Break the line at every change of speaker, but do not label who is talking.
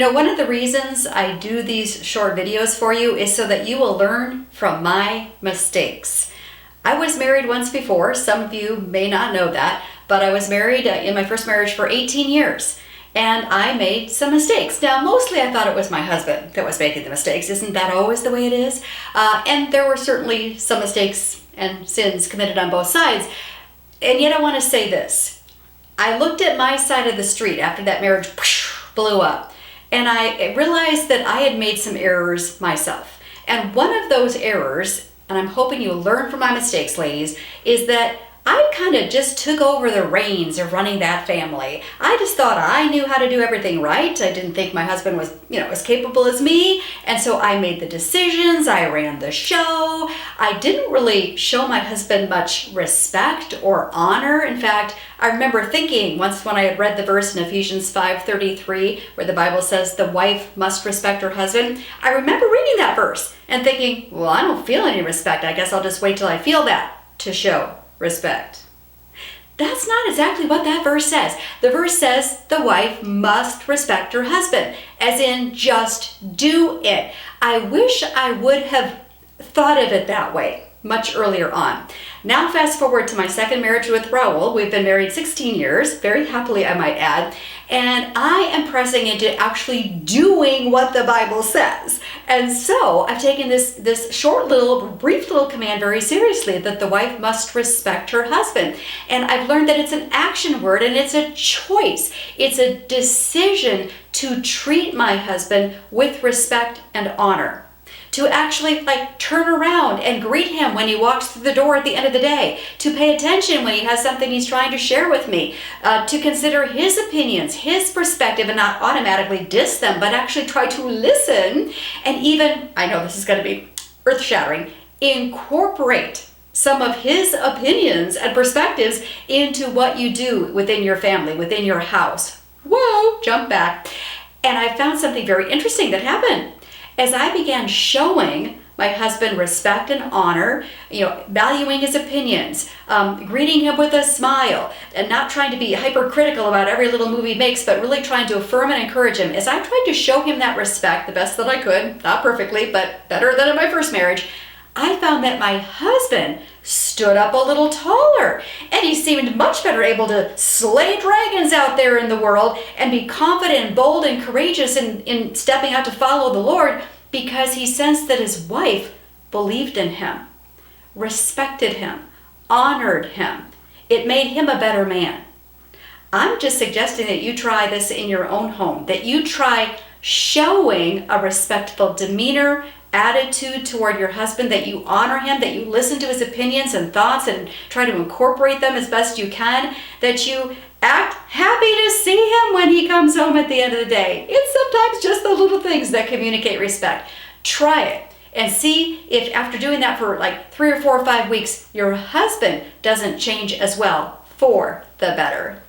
One of the reasons I do these short videos for you is so that you will learn from my mistakes. I was married once before. Some of you may not know that, but I was married in my first marriage for 18 years. And I made some mistakes. Now, mostly I thought it was my husband that was making the mistakes. Isn't that always the way it is? And there were certainly some mistakes and sins committed on both sides. And yet I want to say this. I looked at my side of the street after that marriage blew up. And I realized that I had made some errors myself. And one of those errors, and I'm hoping you'll learn from my mistakes, ladies, is that I kind of just took over the reins of running that family. I just thought I knew how to do everything right. I didn't think my husband was, as capable as me. And so I made the decisions. I ran the show. I didn't really show my husband much respect or honor. In fact, I remember thinking once when I had read the verse in Ephesians 5:33, where the Bible says the wife must respect her husband. I remember reading that verse and thinking, well, I don't feel any respect. I guess I'll just wait till I feel that to show respect. That's not exactly what that verse says. The verse says the wife must respect her husband, as in just do it. I wish I would have thought of it that way much earlier on. Now fast forward to my second marriage with Raul. We've been married 16 years, very happily I might add, and I am pressing into actually doing what the Bible says. And so I've taken this short brief little command very seriously, that the wife must respect her husband. And I've learned that it's an action word and it's a choice. It's a decision to treat my husband with respect and honor. To actually turn around and greet him when he walks through the door at the end of the day, to pay attention when he has something he's trying to share with me, to consider his opinions, his perspective, and not automatically diss them, but actually try to listen, and even, I know this is going to be earth-shattering, incorporate some of his opinions and perspectives into what you do within your family, within your house. Whoa, jump back. And I found something very interesting that happened. As I began showing my husband respect and honor, valuing his opinions, greeting him with a smile, and not trying to be hypercritical about every little move he makes, but really trying to affirm and encourage him. As I tried to show him that respect the best that I could, not perfectly, but better than in my first marriage, I found that my husband stood up a little taller, and he seemed much better able to slay dragons out there in the world and be confident and bold and courageous in stepping out to follow the Lord, because he sensed that his wife believed in him, respected him, honored him. It made him a better man. I'm just suggesting that you try this in your own home, that you try showing a respectful demeanor, attitude toward your husband, that you honor him, that you listen to his opinions and thoughts and try to incorporate them as best you can, that you act happy to see him when he comes home at the end of the day. It's sometimes just the little things that communicate respect. Try it and see if after doing that for 3 or 4 or 5 weeks, your husband doesn't change as well for the better.